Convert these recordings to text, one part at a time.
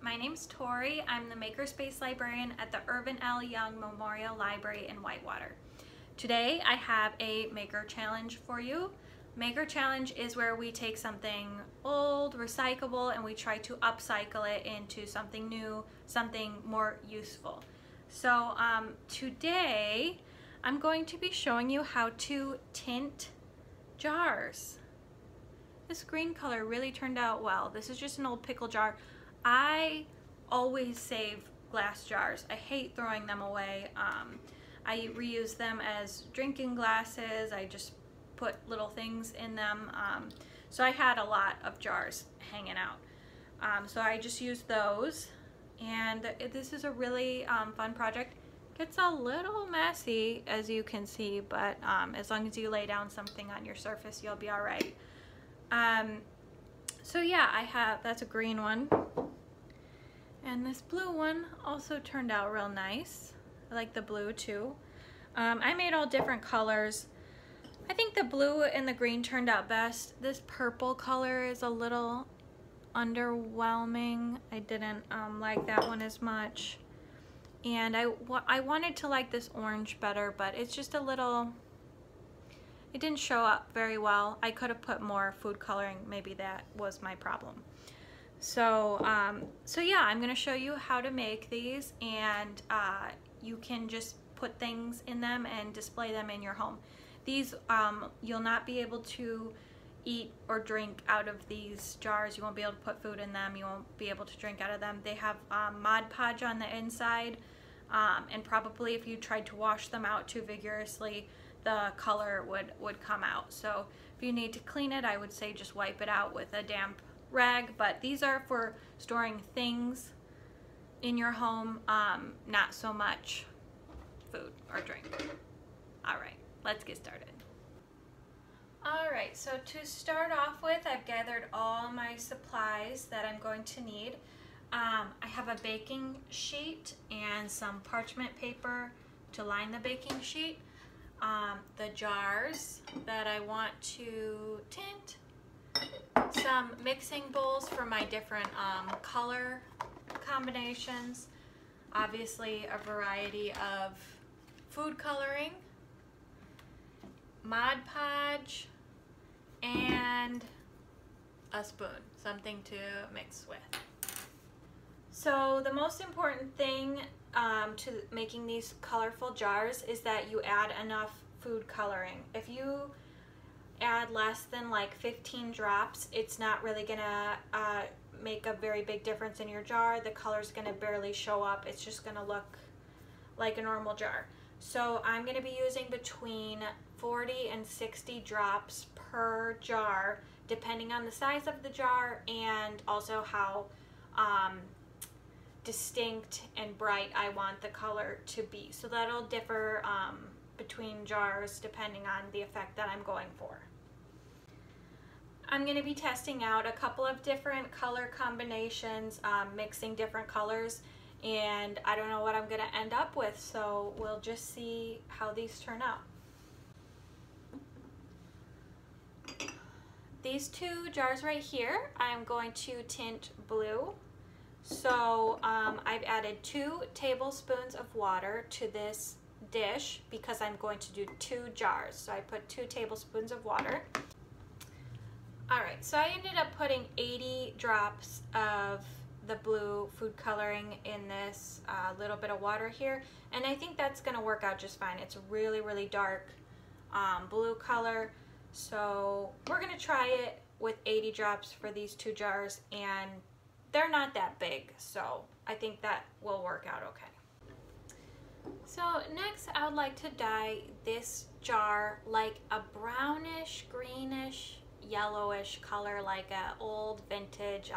My name's Tori. I'm the Makerspace Librarian at the Irvin L. Young Memorial Library in Whitewater. Today I have a Maker Challenge for you. Maker Challenge is where we take something old, recyclable, and we try to upcycle it into something new, something more useful. So today I'm going to be showing you how to tint jars. This green color really turned out well. This is just an old pickle jar. I always save glass jars. I hate throwing them away. I reuse them as drinking glasses. I just put little things in them. So I had a lot of jars hanging out. So I just used those. And this is a really fun project. Gets a little messy, as you can see, but as long as you lay down something on your surface, you'll be all right. So yeah, that's a green one. And this blue one also turned out real nice. I like the blue too. I made all different colors. I think the blue and the green turned out best. This purple color is a little underwhelming. I didn't like that one as much. And I wanted to like this orange better, but it's just a little, it didn't show up very well. I could have put more food coloring. Maybe that was my problem. So, yeah, I'm going to show you how to make these, and you can just put things in them and display them in your home. These, you'll not be able to eat or drink out of these jars. You won't be able to put food in them. You won't be able to drink out of them. They have Mod Podge on the inside, and probably if you tried to wash them out too vigorously, the color would come out. So if you need to clean it, I would say just wipe it out with a damp rag, but these are for storing things in your home, not so much food or drink. All right, let's get started. All right, so to start off with, I've gathered all my supplies that I'm going to need. I have a baking sheet and some parchment paper to line the baking sheet. The jars that I want to tint, some mixing bowls for my different color combinations, obviously a variety of food coloring, Mod Podge, and a spoon, something to mix with. So the most important thing to making these colorful jars is that you add enough food coloring. If you add less than like 15 drops, it's not really gonna make a very big difference in your jar. The color's gonna barely show up. It's just gonna look like a normal jar. So I'm gonna be using between 40 and 60 drops per jar, depending on the size of the jar and also how distinct and bright I want the color to be. So that'll differ between jars depending on the effect that I'm going for. I'm going to be testing out a couple of different color combinations, mixing different colors, and I don't know what I'm going to end up with, so we'll just see how these turn out. These two jars right here, I'm going to tint blue. So I've added 2 tablespoons of water to this dish because I'm going to do 2 jars. So I put 2 tablespoons of water. Alright, so I ended up putting 80 drops of the blue food coloring in this little bit of water here, and I think that's going to work out just fine. It's a really, really dark blue color, so we're going to try it with 80 drops for these 2 jars, and they're not that big, so I think that will work out okay. So next I would like to dye this jar like a brownish, greenish, yellowish color, like a old vintage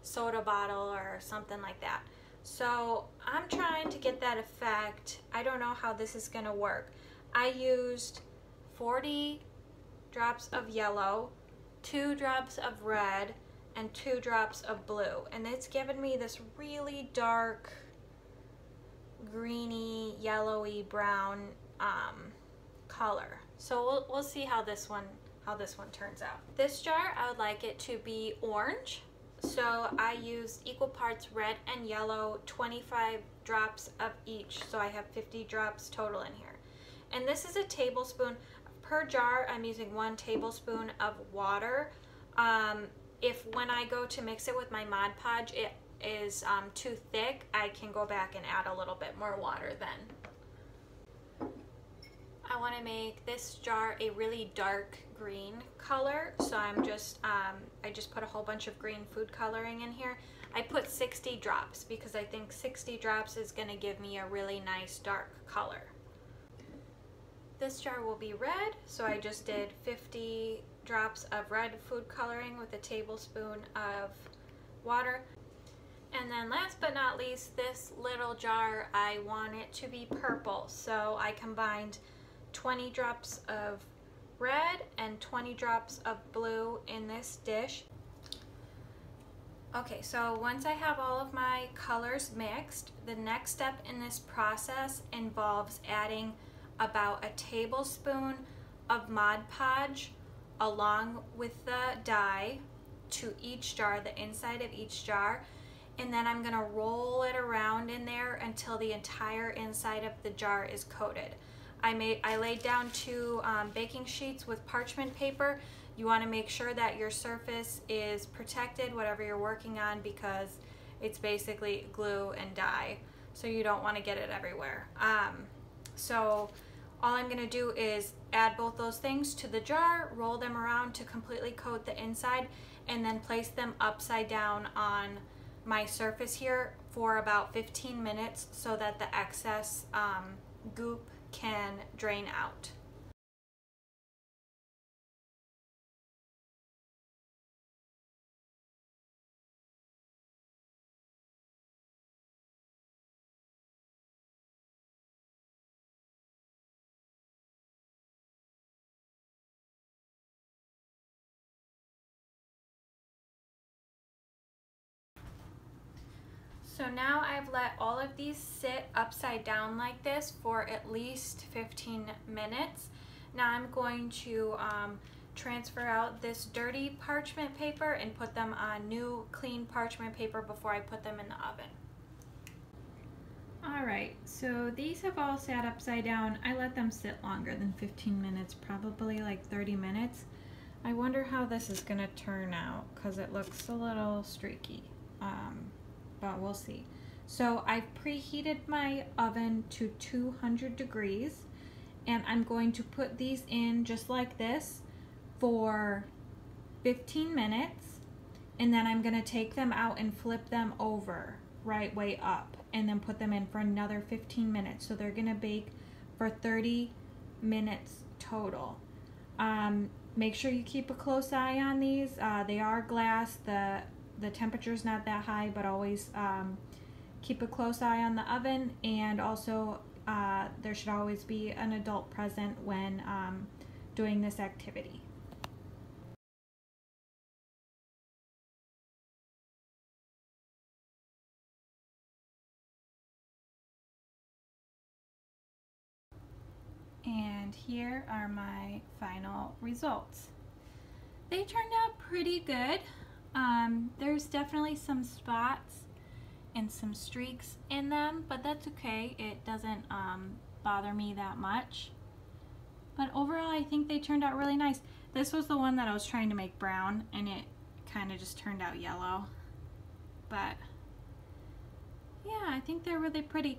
soda bottle or something like that. So I'm trying to get that effect. I don't know how this is gonna work. I used 40 drops of yellow, 2 drops of red, and 2 drops of blue, and it's given me this really dark greeny, yellowy brown color. So we'll see how this one turns out. This jar, I would like it to be orange. So I used equal parts red and yellow, 25 drops of each. So I have 50 drops total in here. And this is a tablespoon. Per jar, I'm using 1 tablespoon of water. If when I go to mix it with my Mod Podge, it is too thick, I can go back and add a little bit more water then. I want to make this jar a really dark green color, so I just put a whole bunch of green food coloring in here. I put 60 drops because I think 60 drops is going to give me a really nice dark color. This jar will be red, so I just did 50 drops of red food coloring with a tablespoon of water. And then last but not least, this little jar, I want it to be purple, so I combined 20 drops of red and 20 drops of blue in this dish. Okay, so once I have all of my colors mixed, the next step in this process involves adding about a tablespoon of Mod Podge along with the dye to each jar, the inside of each jar, and then I'm gonna roll it around in there until the entire inside of the jar is coated. I laid down 2 baking sheets with parchment paper. You want to make sure that your surface is protected, whatever you're working on, because it's basically glue and dye, so you don't want to get it everywhere. So all I'm going to do is add both those things to the jar, roll them around to completely coat the inside, and then place them upside down on my surface here for about 15 minutes so that the excess goop can drain out. So now I've let all of these sit upside down like this for at least 15 minutes. Now I'm going to transfer out this dirty parchment paper and put them on new clean parchment paper before I put them in the oven. Alright, so these have all sat upside down. I let them sit longer than 15 minutes, probably like 30 minutes. I wonder how this is going to turn out because it looks a little streaky. But we'll see. So I've preheated my oven to 200 degrees and I'm going to put these in just like this for 15 minutes, and then I'm going to take them out and flip them over right way up and then put them in for another 15 minutes. So they're going to bake for 30 minutes total. Make sure you keep a close eye on these. They are glass. The temperature's not that high, but always keep a close eye on the oven, and also there should always be an adult present when doing this activity. And here are my final results. They turned out pretty good. There's definitely some spots and some streaks in them, but that's okay. It doesn't bother me that much. But overall, I think they turned out really nice. This was the one that I was trying to make brown, and it kind of just turned out yellow. But yeah, I think they're really pretty.